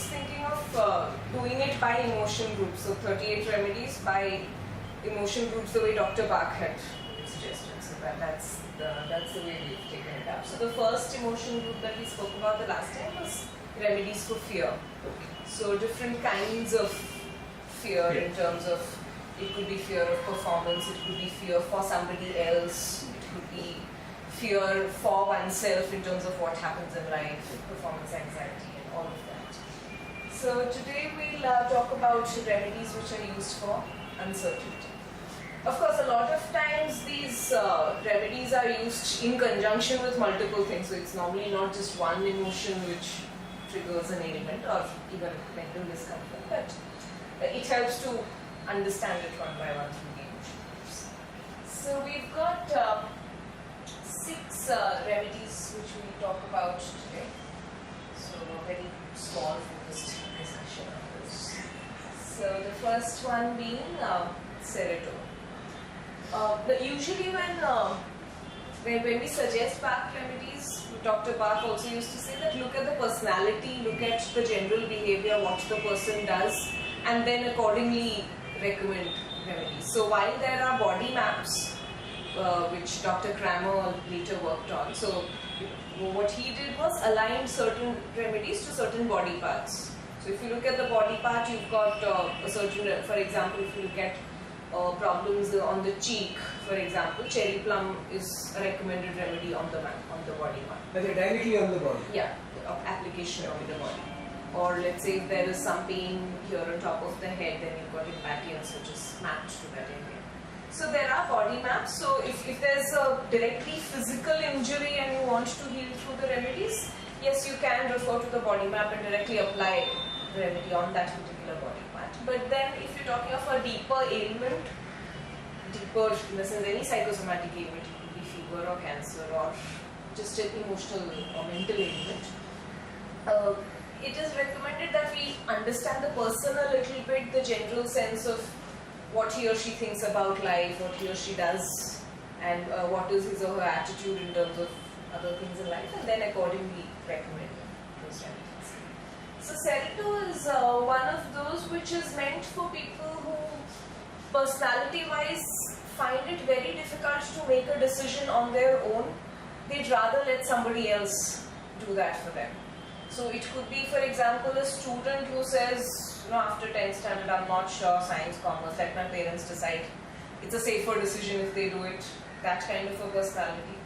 thinking of doing it by emotion groups. So 38 remedies by emotion groups, the way Dr. Bach had suggested. So that's the way we've taken it up. So the first emotion group that we spoke about the last time was remedies for fear. So different kinds of fear in terms of, it could be fear of performance, it could be fear for somebody else, it could be fear for oneself in terms of what happens in life, performance anxiety and all of that. So today we'll talk about remedies which are used for uncertainty. Of course, a lot of times these remedies are used in conjunction with multiple things. So it's normally not just one emotion which triggers an ailment or even mental discomfort, but it helps to understand it one by one through the emotion groups. So we've got 6 remedies which we'll talk about today. So a very small focused discussion on this. So the first one being Cerato. Usually when we suggest Bach remedies, Dr. Bach also used to say that look at the personality, look at the general behavior, what the person does, and then accordingly recommend remedies. So while there are body maps, which Dr. Kramer later worked on, so what he did was align certain remedies to certain body parts. So if you look at the body part, you've got a certain, for example, if you look at problems on the cheek, for example, cherry plum is a recommended remedy on the body map. Okay, directly on the body. Yeah, application on the body. Or let's say if there is some pain here on top of the head, then you've got impatience which is mapped to that area. So there are body maps. So if there's a directly physical injury and you want to heal through the remedies, yes, you can refer to the body map and directly apply the remedy on that particular body part. But then if you're talking of a deeper ailment, deeper in the sense any psychosomatic ailment, it could be fever or cancer or just an emotional or mental ailment, it is recommended that we understand the person a little bit, the general sense of what he or she thinks about life, what he or she does, and what is his or her attitude in terms of other things in life, and then accordingly recommend those remedies. So Cerato is one of those which is meant for people who personality-wise find it very difficult to make a decision on their own. They'd rather let somebody else do that for them. So it could be, for example, a student who says, after 10th standard, I'm not sure, science, commerce, let my parents decide. It's a safer decision if they do it. That kind of a personality.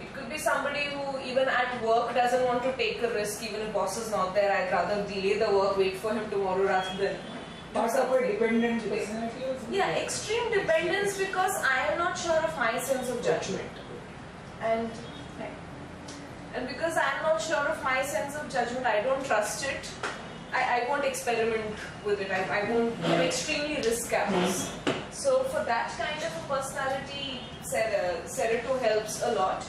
It could be somebody who even at work doesn't want to take a risk, even if boss is not there, I'd rather delay the work, wait for him tomorrow rather than Part of a dependent personality or something? Yeah, extreme dependence because I am not sure of my sense of judgment. And because I am not sure of my sense of judgment, I don't trust it. I won't experiment with it. I'm extremely risk averse. So for that kind of a personality, Cerato helps a lot.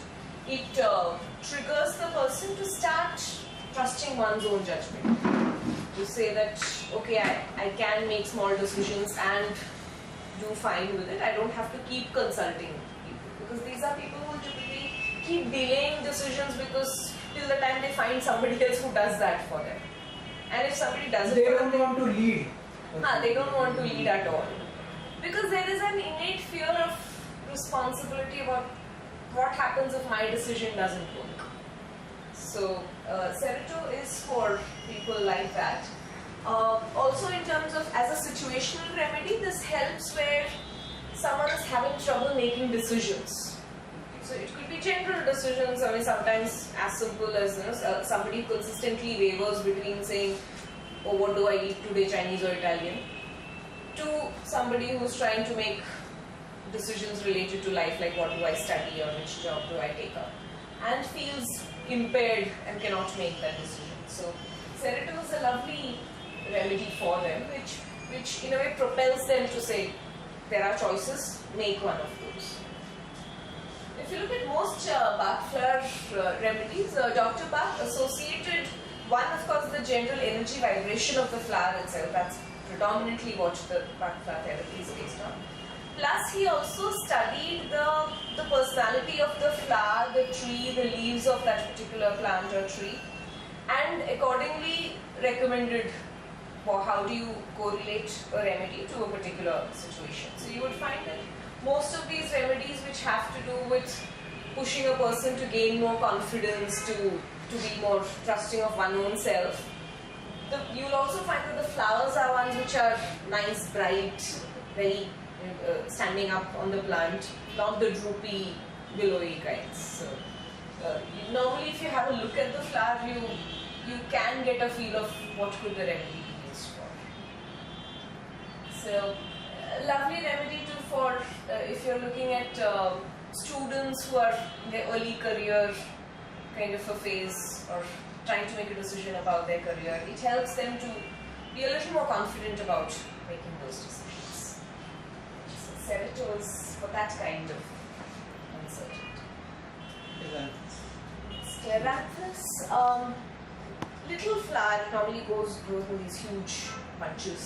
It triggers the person to start trusting one's own judgment. To say that, okay, I can make small decisions and do fine with it. I don't have to keep consulting people. Because these are people who typically keep delaying decisions because till the time they find somebody else who does that for them. And if somebody does it they for don't them, want to lead. they don't want to lead at all. Because there is an innate fear of responsibility about what happens if my decision doesn't work. So Cerato is for people like that. Also in terms of as a situational remedy, this helps where someone is having trouble making decisions. So it could be general decisions, I mean sometimes as simple as somebody consistently wavers between saying, oh, what do I eat today, Chinese or Italian, to somebody who's trying to make decisions related to life, like what do I study or which job do I take up, and feels impaired and cannot make that decision. So Cerato is a lovely remedy for them, which in a way propels them to say, there are choices, make one of those. If you look at most Bach flower remedies, Dr. Bach associated one, of course, the general energy vibration of the flower itself. That's predominantly what the Bach flower therapy is based on. Plus, he also studied the personality of the flower, the tree, the leaves of that particular plant or tree, and accordingly recommended, or how do you correlate a remedy to a particular situation. So you would find that most of these remedies which have to do with pushing a person to gain more confidence, to be more trusting of one's own self, you'll also find that the flowers are ones which are nice, bright, very standing up on the plant, not the droopy, billowy kinds. So, normally if you have a look at the flower, you can get a feel of what could the remedy be used for. So, lovely remedy too for if you're looking at students who are in their early career kind of a phase, or trying to make a decision about their career. It helps them to be a little more confident about making those decisions. So Cerato is for that kind of uncertainty. Scleranthus, little flower, normally grows in these huge bunches.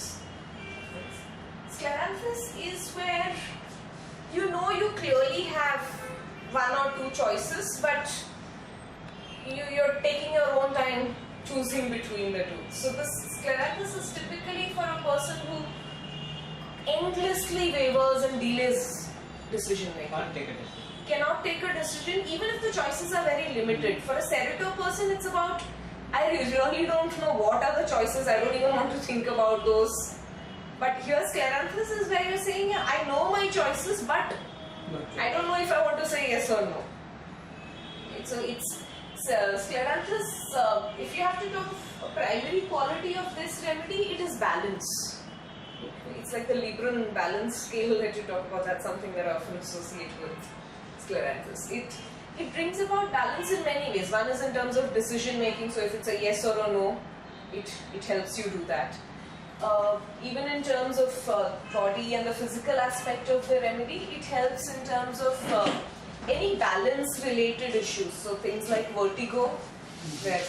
Scleranthus is where you clearly have one or two choices, but you're taking your own time choosing between the two. So the Scleranthus is typically for a person who endlessly wavers and delays decision making. Cannot take a decision even if the choices are very limited. For a Cerato person, it's about, I really don't know what are the choices, I don't even want to think about those. But here Scleranthus is where you're saying, yeah, I know my choices, but I don't know if I want to say yes or no. So Scleranthus, if you have to talk of a primary quality of this remedy, it is balance. It's like the Libran balance scale that you talk about. That's something that I often associate with Scleranthus. It brings about balance in many ways. One is in terms of decision making, so if it's a yes or a no, it helps you do that. Even in terms of body and the physical aspect of the remedy, it helps in terms of any balance related issues. So things like vertigo, where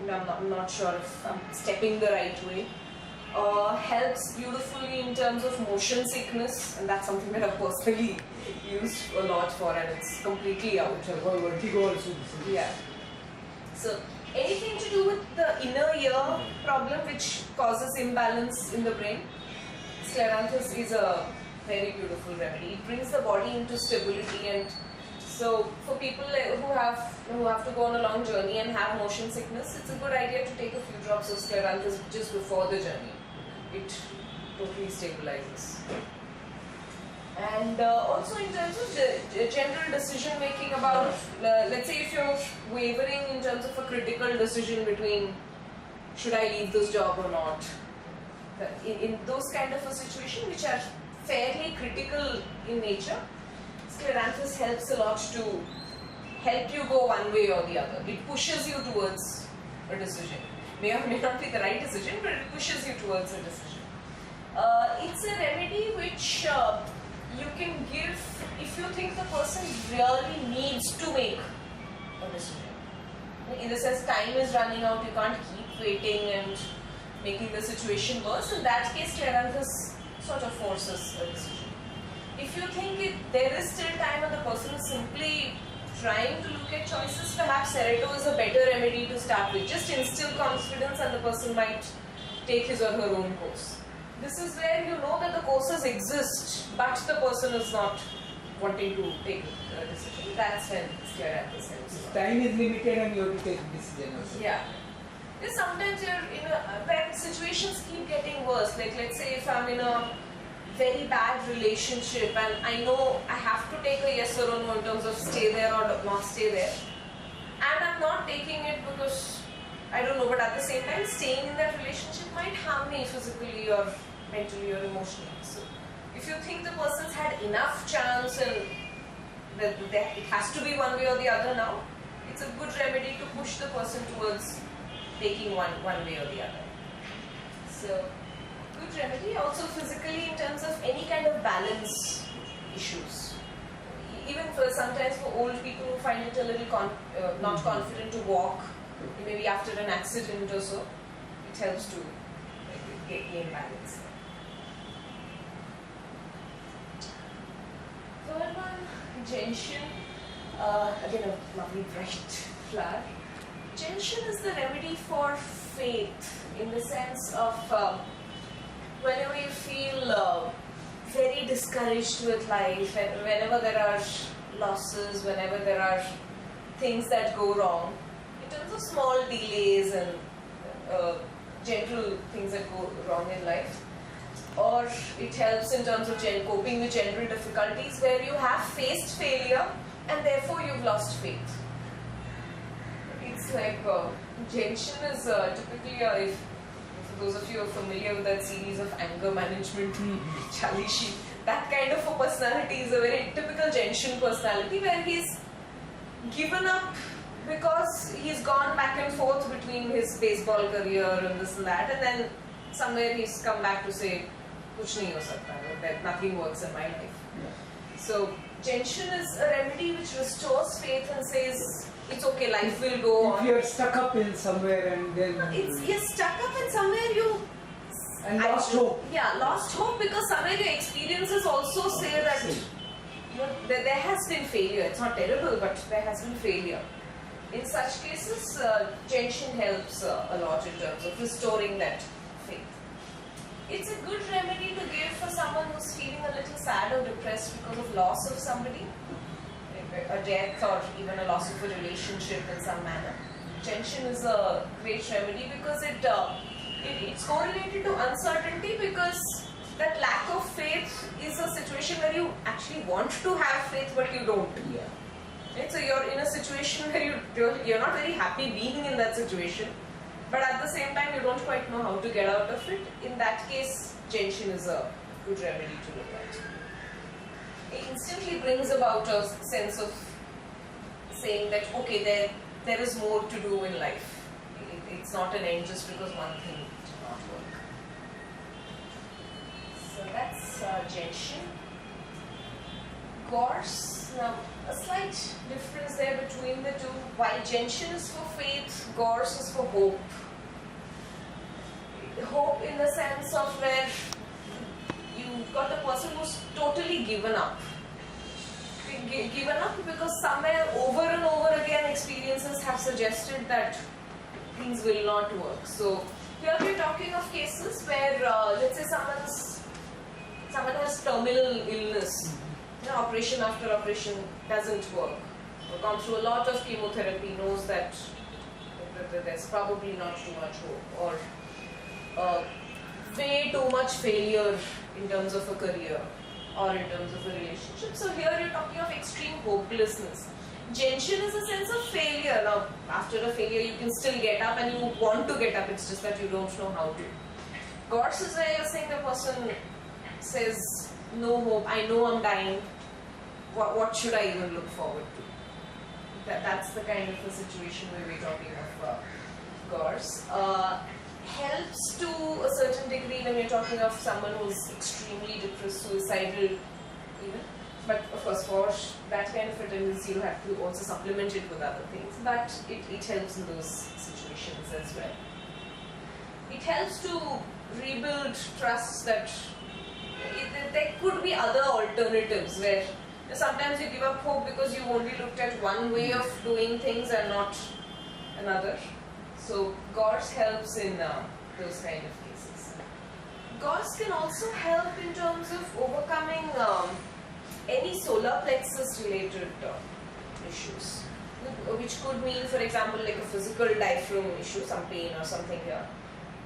I'm not sure if I'm stepping the right way. Helps beautifully in terms of motion sickness, and that's something that I've personally used a lot for, and it's completely out. Vertigo also. Yeah. So anything to do with the inner ear problem which causes imbalance in the brain, Scleranthus is a very beautiful remedy. It brings the body into stability, and so for people who have to go on a long journey and have motion sickness, it's a good idea to take a few drops of Scleranthus just before the journey. It totally stabilizes. And also in terms of the general decision making about, let's say if you're wavering in terms of a critical decision between should I leave this job or not, in those kind of a situation which are fairly critical in nature, Scleranthus helps a lot to help you go one way or the other. It pushes you towards a decision. May or may not be the right decision, but it pushes you towards a decision. It's a remedy which you can give if you think the person really needs to make a decision. In the sense, time is running out, you can't keep waiting and making the situation worse. In that case, Scleranthus sort of forces a decision. If you think there is still time and the person is simply trying to look at choices, perhaps Cerato is a better remedy to start with. Just instill confidence and the person might take his or her own course. This is where you know that the courses exist, but the person is not wanting to take a decision. That's when Scleranthus helps. Time is limited and you have to take a decision also. Yeah. Because sometimes when situations keep getting worse, like let's say if I'm in a very bad relationship and I know I have to take a yes or a no in terms of stay there or not stay there, and I'm not taking it because I don't know, but at the same time staying in that relationship might harm me physically or mentally or emotionally. So if you think the person's had enough chance and that it has to be one way or the other now, it's a good remedy to push the person towards taking one way or the other. So good remedy. Also physically in terms of any kind of balance issues. Even for sometimes for old people who find it a little not confident to walk, maybe after an accident or so, it helps to gain balance. Third one, Gentian. Again a lovely bright flower. Gentian is the remedy for faith in the sense of whenever you feel very discouraged with life, and whenever there are losses, whenever there are things that go wrong, in terms of small delays and general things that go wrong in life, or it helps in terms of coping with general difficulties where you have faced failure and therefore you've lost faith. It's like Gentian is typically, if for those of you who are familiar with that series of anger management, Charlie Sheen, that kind of a personality is a very typical Gentian personality where he's given up because he's gone back and forth between his baseball career and this and that, and then somewhere he's come back to say, kuch nahi ho sakta, that nothing works in my life. So Gentian is a remedy which restores faith and says, it's okay, life will go on. If you're stuck up in somewhere and then... You're stuck up in somewhere and lost hope. Yeah, lost hope because somewhere your experiences also say that there has been failure. It's not terrible, but there has been failure. In such cases, Gentian helps a lot in terms of restoring that faith. It's a good remedy to give for someone who's feeling a little sad or depressed because of loss of somebody, a death or even a loss of a relationship in some manner. Gentian is a great remedy because it's correlated to uncertainty, because that lack of faith is a situation where you actually want to have faith but you don't. Yeah. Right? So you're in a situation where you're not very happy being in that situation, but at the same time you don't quite know how to get out of it. In that case, Gentian is a good remedy to look at. It instantly brings about a sense of saying that, okay, there is more to do in life. It's not an end just because one thing did not work. So that's Gentian. Gorse, now a slight difference there between the two. While Gentian is for faith, Gorse is for hope. Hope in the sense of where you've got a person who's totally given up. Given up because somewhere over and over again experiences have suggested that things will not work. So here we're talking of cases where let's say someone has terminal illness, operation after operation doesn't work, or gone through a lot of chemotherapy, knows that there's probably not too much hope, or way too much failure in terms of a career or in terms of a relationship. So here you're talking of extreme hopelessness. Gentian is a sense of failure. Now, after a failure, you can still get up and you want to get up, it's just that you don't know how to. Gorse is where you're saying the person says, no hope, I know I'm dying, what should I even look forward to? That's the kind of a situation where we're talking of Gorse. Helps to a certain degree when you're talking of someone who's extremely depressed, suicidal even. But of course, for that kind of a tendency, you have to also supplement it with other things. But it helps in those situations as well. It helps to rebuild trust that there could be other alternatives where sometimes you give up hope because you've only looked at one way of doing things and not another. So Gorse helps in those kind of cases. Gorse can also help in terms of overcoming any solar plexus related issues, which could mean, for example, like a physical diaphragm issue, some pain or something here,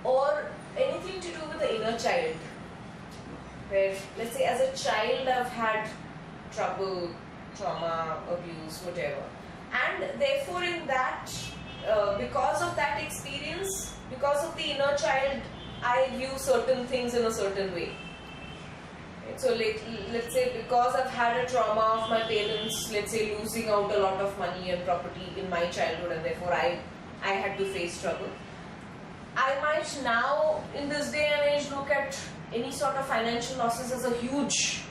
or anything to do with the inner child, where let's say as a child I've had trouble, trauma, abuse, whatever, and therefore in that because of that experience, because of the inner child, I view certain things in a certain way. So let's say because I've had a trauma of my parents, let's say losing out a lot of money and property in my childhood, and therefore I had to face struggle. I might now, in this day and age, look at any sort of financial losses as a huge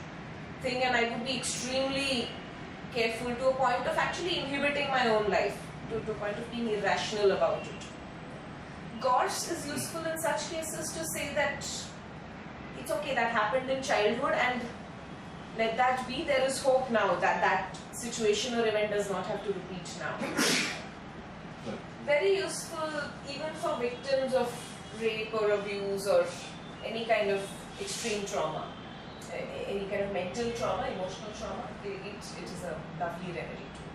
thing, and I would be extremely careful to a point of actually inhibiting my own life, to a point of being irrational about it. Gorse is useful in such cases to say that it's okay, that happened in childhood and let that be, there is hope now, that situation or event does not have to repeat now. very useful even for victims of rape or abuse or any kind of extreme trauma, any kind of mental trauma, emotional trauma. It is a lovely remedy too.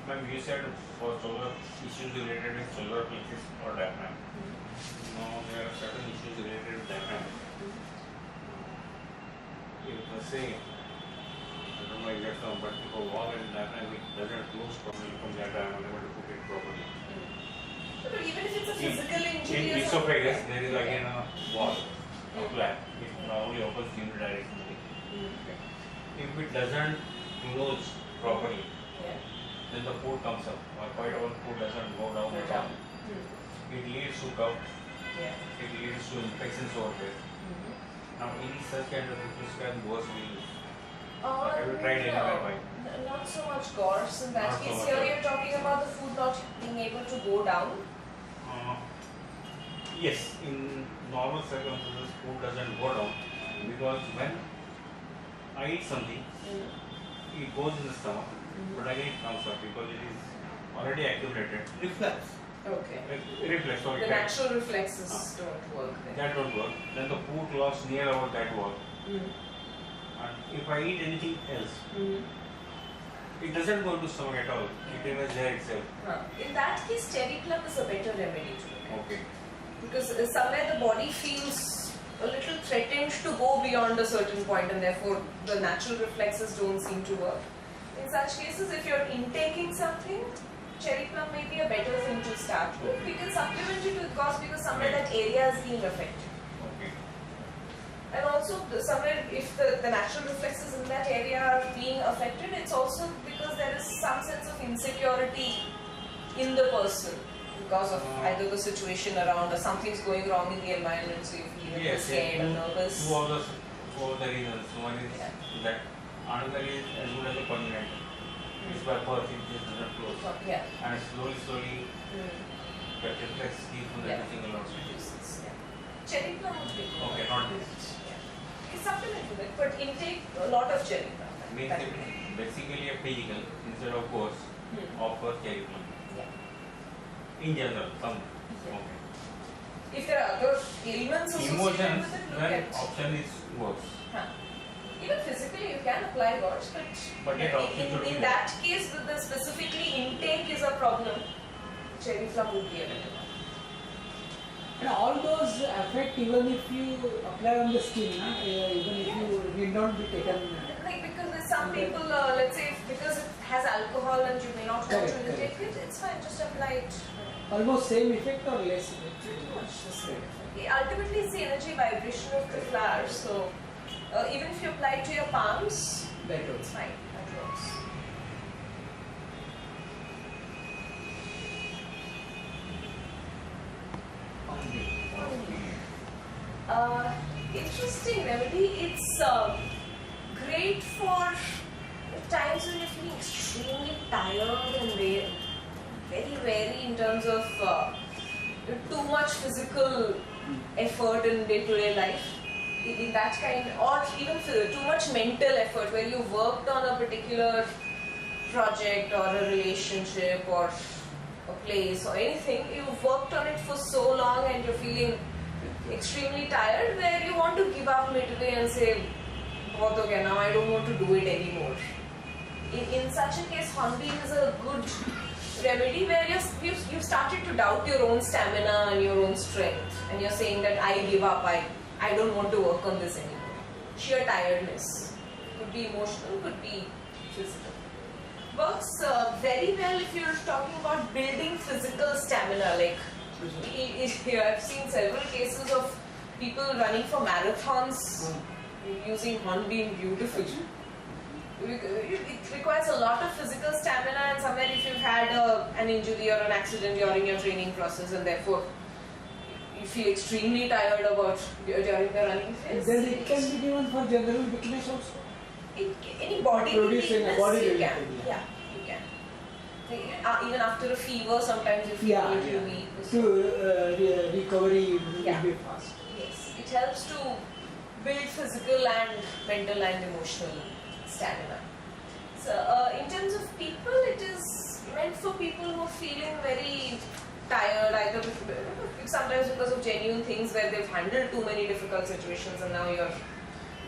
Ma'am, you said for solar issues related with solar plexus or diaphragm. Now there are certain issues related with diaphragm. If say, I don't know exact term, but if a wall and diaphragm it doesn't close properly from that, I am unable to put it properly. But even if it's a physical injury, In esophagus, there is again a wall, a flap. It normally opens unidirectionally. If it doesn't close properly, then the food comes up. Or quite often food doesn't go down at all. It leads to cough. It leads to infections over there. Now, any such kind of issues can Gorse will. Have you tried any other? Not so much Gorse in that Not so case. much Here Gorse. you're talking about the food not being able to go down. Yes, in normal circumstances, food doesn't go down because when I eat something, it goes in the stomach, but again it comes up because it is already accumulated. Reflex. Okay. Reflex. Sorry. The natural reflexes don't work then. That don't work. Then the food clogs near about that wall. And if I eat anything else, it doesn't go to stomach at all. It remains there itself. In that case, cherry plum is a better remedy to look at. Okay. Because somewhere the body feels a little threatened to go beyond a certain point and therefore the natural reflexes don't seem to work. In such cases, if you're intaking something, cherry plum may be a better thing to start with. We can supplement it with Gorse because somewhere that area is being affected. Okay. And also somewhere if the natural reflexes in that area are being affected, it's also because there is some sense of insecurity in the person because of either the situation around or something's going wrong in the environment, so you feel scared or nervous. Two of the reasons. One is that another is as good as a permanent. It's by birth, it just doesn't close. And slowly, that reflex keeps on everything along. Cherry plum would be good. Okay, not this. You supplement with it, but intake a lot of cherry plum. Basically a physical instead of Gorse offer cherry plum. In general, some. Okay. If there are other ailments associated Emotions, with it, look then at option is Gorse. Even physically, you can apply Gorse, but yet option in that case, with the specifically intake is a problem. Cherry plum would be a better one. And all those affect even if you apply on the skin, even if you need not be taken. Like because there's some people, let's say, because it has alcohol and you may not want to intake it, it's fine, just apply it. Almost same effect or less effect? Pretty much the same. Ultimately, it's the energy vibration of the flowers, so even if you apply it to your palms, it's fine, that works. Interesting remedy. It's great for times when you're feeling extremely tired and very wary in terms of too much physical effort in day-to-day life. In that kind, or even too much mental effort where you worked on a particular project or a relationship or a place or anything, you've worked on it for so long and you're feeling extremely tired where you want to give up midway and say, okay, now I don't want to do it anymore. In such a case, Hornbeam is a good remedy where you've started to doubt your own stamina and your own strength and you're saying that I give up, I don't want to work on this anymore. Sheer tiredness. Could be emotional, could be physical. Works very well if you're talking about building physical stamina. Like I've seen several cases of people running for marathons using Hornbeam beautifully. It requires a lot of physical stamina, and somewhere if you've had an injury or an accident during your training process and therefore you feel extremely tired during the running phase. Then it can be given for general weakness also. Any body Producing weakness, a body you related, can. Yeah, you can. Even after a fever, sometimes you feel a little weak. Recovery will be fast. Yes, it helps to build physical and mental and emotional stamina. So, in terms of people, it is meant for people who are feeling very tired, either sometimes because of genuine things where they've handled too many difficult situations and now you're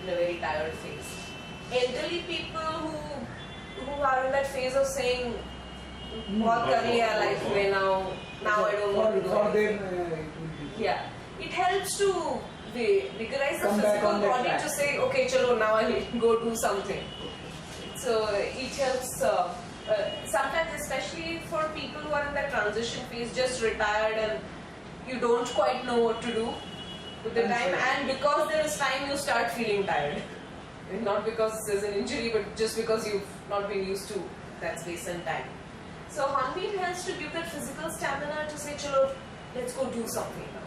in a very tired phase. Elderly people who are in that phase of saying, "बहुत कर लिया life में now I don't want to do For them, anything." it will be. Yeah, it helps to vigorize the Come back physical on that body track. to say, okay, chalo, now I'll go do something. So it helps sometimes, especially for people who are in that transition phase, just retired and you don't quite know what to do with the time, and because there is time, you start feeling tired. Not because there's an injury, but just because you've not been used to that space and time. So Hornbeam has to give that physical stamina to say, chalo, let's go do something now.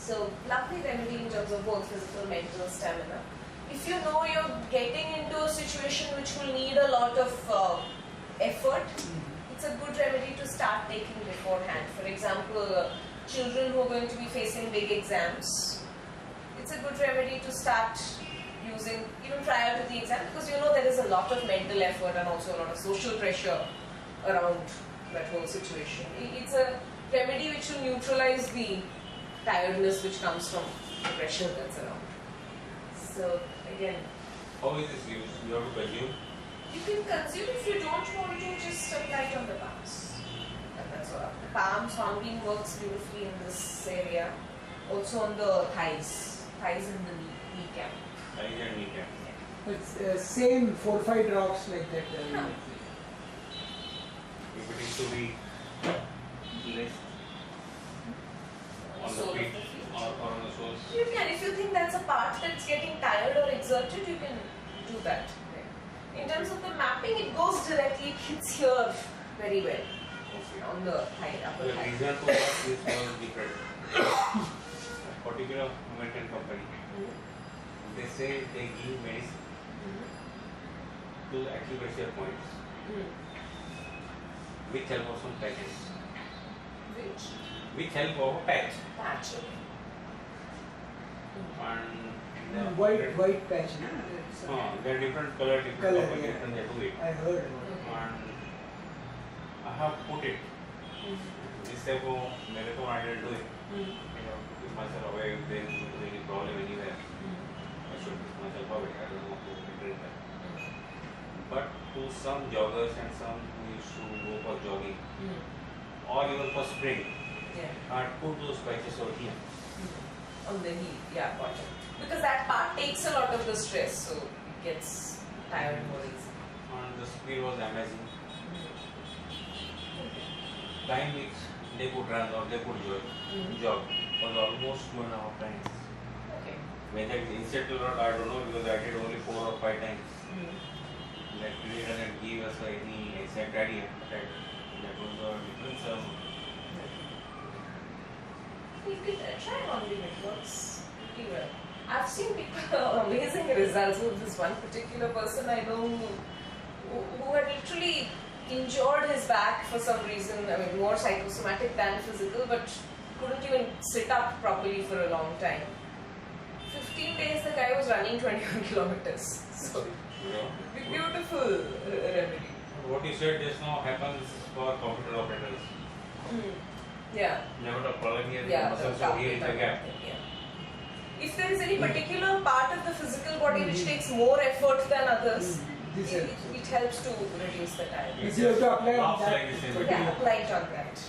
So lovely remedy in terms of both physical, mental stamina. If you know you're getting into a situation which will need a lot of effort, it's a good remedy to start taking beforehand. For example, children who are going to be facing big exams, it's a good remedy to start using even prior to the exam, because you know there is a lot of mental effort and also a lot of social pressure around that whole situation. It's a remedy which will neutralize the tiredness which comes from the pressure that's around. So again, How is this used? You have to consume? you can consume. If you don't want to, just apply it on the palms. And that's all. The palms, Hornbeam works beautifully in this area. Also on the thighs and the kneecap. Thighs and kneecap. It's same 4-5 drops like that. Yeah. If it is to be placed on the Sole of feet the feet. or on the soles. You can, if you think that's a part that's getting tired or exerted, you can do that. In terms of the mapping, it goes directly, it hits here very well Okay. on the thigh, upper The thigh. reason for that is was different. A particular American company, they say they give medicine to acupressure points with help of some patches. Which? With help of a patch. Patch. And the White patch. No? there are different color, different Color, companies yeah. and they do it. I heard about it. And I have put it. This type of marathon I didn't do it. I have to keep myself away if there is any problem anywhere. I should keep myself away. I don't want to enter that. But to some joggers and some who used to go for jogging or even for sprint, Yeah. I put those patches over here. On the heel, yeah, got it. Because that part takes a lot of the stress, so it gets tired more easily. And the speed was amazing. Time which they could run or they could jog was almost 2.5 times. Okay. Whether it's insect or not, I don't know, because I did only 4 or 5 times. That really doesn't give us any exact idea that was the difference. You could try Hornbeam, it works pretty well. I've seen people amazing results with this one particular person I know who had literally injured his back for some reason, I mean more psychosomatic than physical, but couldn't even sit up properly for a long time. 15 days the guy was running 21 kilometers. So, beautiful remedy. What you said just now happens for computer operators. Yeah. Never a problem here, Yeah, the muscles are here in the gap. yeah. If there is any particular part of the physical body which takes more effort than others, This it helps. helps to reduce the tiredness. You have to apply Laughs that. like this in between. Yeah, apply it on that.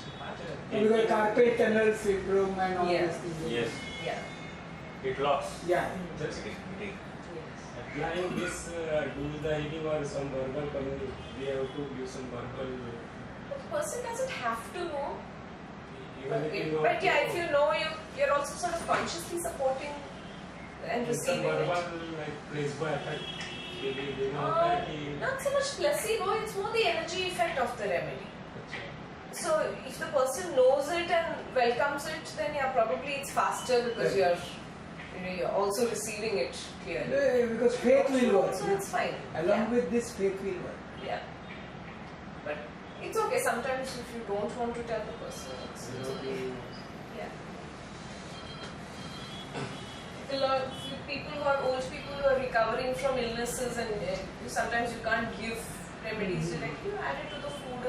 Because carpet tunnel syndrome and all Yeah. these things. Yes, Yeah. it locks. Yeah. That's it. Applying this, do the heating or some verbal community, we have to give some verbal, The person doesn't have to know. even if you know. But yeah, if you know, you're also sort of consciously supporting and It's some receiving verbal it. like placebo effect, maybe होता है कि Not so much placebo, it's more the energy effect of the remedy. So if the person knows it and welcomes it, then yeah, probably it's faster because you're also receiving it clearly. Because faith will work. So it's fine. Along with this, faith will work. Yeah. But it's okay. Sometimes if you don't want to tell the person, it's okay. Yeah. A lot of people who are old people who are recovering from illnesses and sometimes you can't give remedies directly, you add it to the food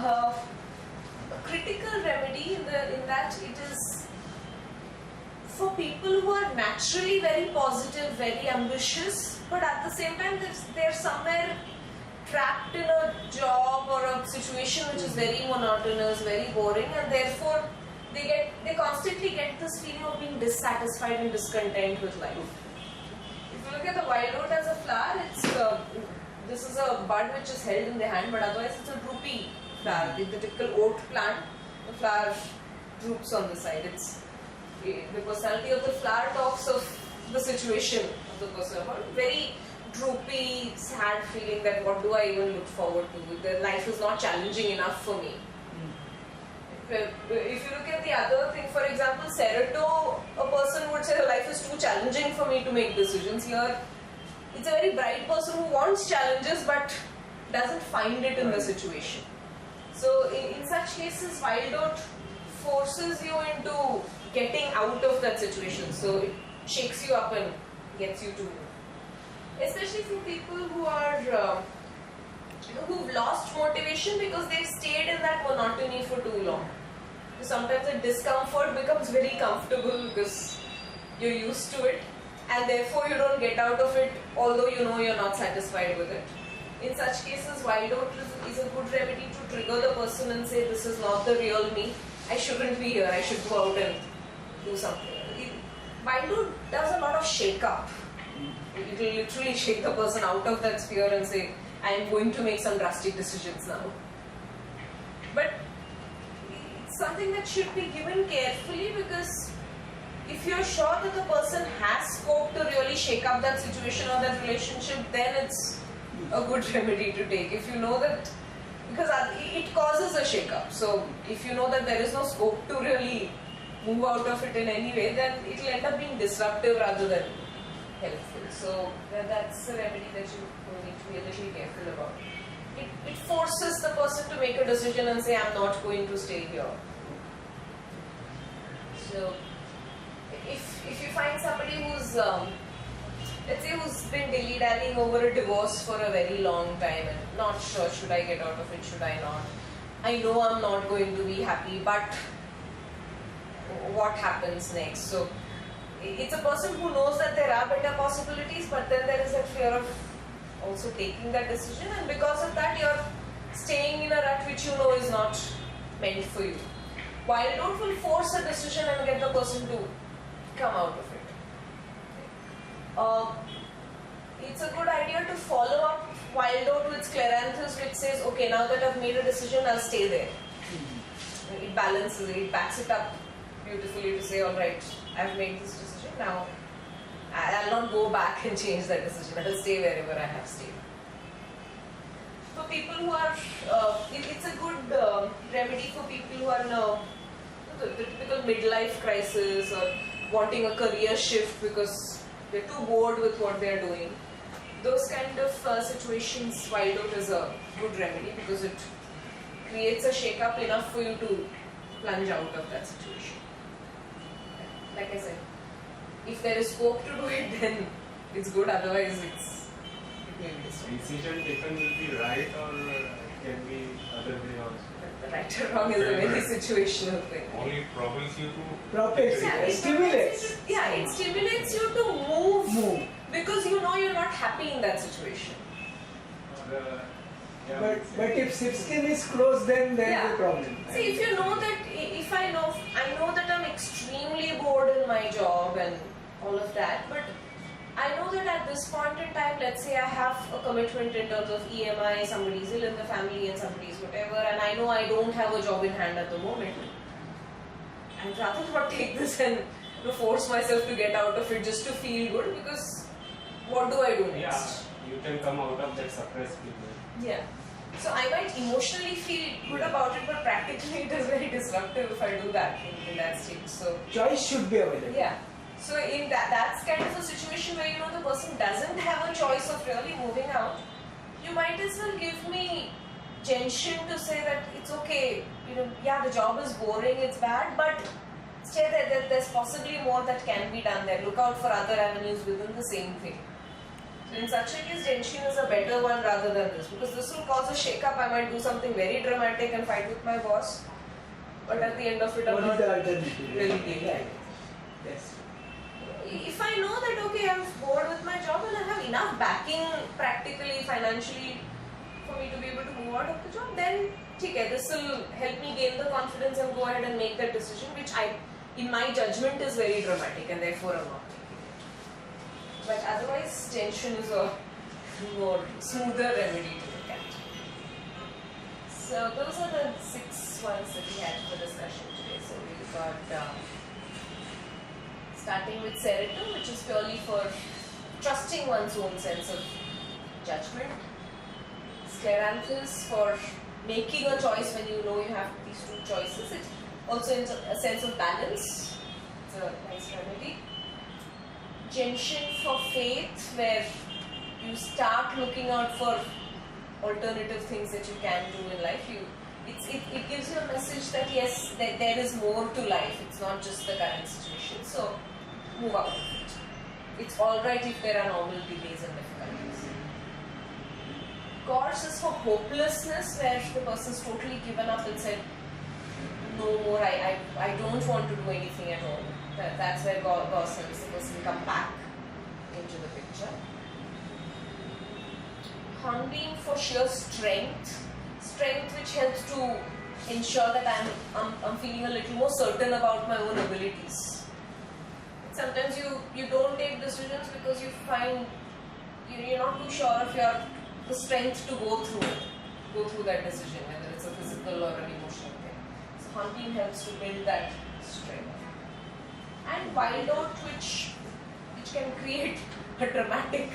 a critical remedy in that it is for people who are naturally very positive, very ambitious, but at the same time they're somewhere trapped in a job or a situation which is very monotonous, very boring, and therefore they constantly get this feeling of being dissatisfied and discontent with life. If you look at the wild oat as a flower, this is a bud which is held in the hand, but otherwise it's a droopy flower. The typical oat plant, the flower droops on the side. The personality of the flower talks of the situation of the person. Very droopy, sad feeling that what do I even look forward to? The life is not challenging enough for me. If you look at the other thing, for example, Cerato, a person would say life is too challenging for me to make decisions. Here, it's a very bright person who wants challenges but doesn't find it in the situation. So in such cases, wild oat forces you into getting out of that situation. So it shakes you up and gets you to, especially for people who are who've lost motivation because they've stayed in that monotony for too long. Sometimes the discomfort becomes very comfortable because you're used to it, and therefore you don't get out of it although you know you're not satisfied with it. In such cases, wild oat is a good remedy to trigger the person and say, this is not the real me, I shouldn't be here, I should go out and do something. Wild oat does a lot of shake up. It will literally shake the person out of that sphere and say, I am going to make some drastic decisions now. But it's something that should be given carefully, because if you're sure that the person has scope to really shake up that situation or that relationship, then it's a good remedy to take. If you know that, because it causes a shake-up. So if you know that there is no scope to really move out of it in any way, then it will end up being disruptive rather than helpful. So that's a remedy that you need to be a little careful about. It forces the person to make a decision and say, I'm not going to stay here. So if you find somebody who's let's say who's been dilly-dallying over a divorce for a very long time and not sure, should I get out of it, should I not? I know I'm not going to be happy, but what happens next? So it's a person who knows that there are better possibilities, but then there is that fear of also taking that decision, and because of that you're staying in a rut which you know is not meant for you. Wild oat will force a decision and get the person to come out of it. It's a good idea to follow up wild oat with Scleranthus, which says, okay, now that I've made a decision, I'll stay there. It balances it, it backs it up beautifully to say, alright, I've made this decision, now I'll not go back and change that decision, I'll stay wherever I have stayed. For people who are, it's a good remedy for people who are in the typical midlife crisis or wanting a career shift because they're too bored with what they're doing. Those kind of situations, wild oat is a good remedy because it creates a shake-up enough for you to plunge out of that situation. Like I said, if there is scope to do it, then it's good, otherwise it may be disruptive. Decision taken will be right, or can be other way also. The right or wrong is a very situational thing. Only propels you to Propels, Yeah, it stimulates. It stimulates you to move because you know you're not happy in that situation. But if skin is closed, then there is a problem. See, if you know that, if I know that I'm extremely bored in my job and all of that, but I know that at this point in time, let's say I have a commitment in terms of EMI, somebody's ill in the family and somebody's whatever, and I know I don't have a job in hand at the moment. I'd rather not take this and force myself to get out of it just to feel good, because what do I do next? Yeah, you can come out of that suppressed feeling. Yeah. So I might emotionally feel good about it, but practically it is very disruptive if I do that in that state. So Choice should be available. yeah. So in that's kind of a situation where the person doesn't have a choice of really moving out. You might as well give me Gentian to say that it's okay. Yeah, the job is boring, it's bad, but stay there. There's possibly more that can be done there. Look out for other avenues within the same thing. So in such a case, Gentian is a better one rather than this, because this will cause a shake-up. I might do something very dramatic and fight with my boss, but at the end of it, I'm What is not the alternative? really doing Right. it. Yes. If I know that okay, I'm bored with my job and I have enough backing practically, financially for me to be able to move out of the job, then okay, this will help me gain the confidence and go ahead and make that decision, which in my judgment is very dramatic and therefore I'm not taking it. But otherwise, tension is a more smoother remedy to look at. So those are the 6 ones that we had for discussion today. So we've got starting with Cerato, which is purely for trusting one's own sense of judgment. Scleranthus for making a choice when you know you have these 2 choices. It also is a sense of balance. It's a nice remedy. Gentian for faith, where you start looking out for alternative things that you can do in life. It gives you a message that yes, there is more to life. It's not just the current situation. So move out of it. It's alright if there are normal delays and difficulties. Gorse is for hopelessness, where the person's totally given up and said, no more, I don't want to do anything at all. That's where Gorse helps the person come back into the picture. Hornbeam for sheer strength which helps to ensure that I'm feeling a little more certain about my own abilities. Sometimes you don't take decisions because you find you're not too sure if you have the strength to go through that decision, whether it's a physical or an emotional thing. So Hornbeam helps to build that strength. And Wild Oat, which can create a dramatic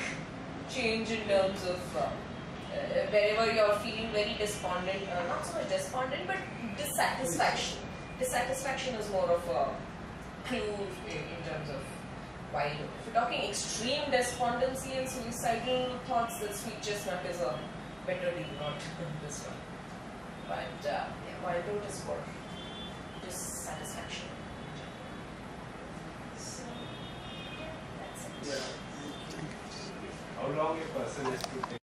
change in terms of wherever you're feeling very despondent, not so much despondent, but dissatisfaction. Dissatisfaction is more of a clue in terms of Wild Oat. If you're talking extreme despondency and suicidal thoughts, the sweet chestnut is a better deal, not this one. But Wild Oat is for dissatisfaction. So, yeah, that's it. How long a person has to take?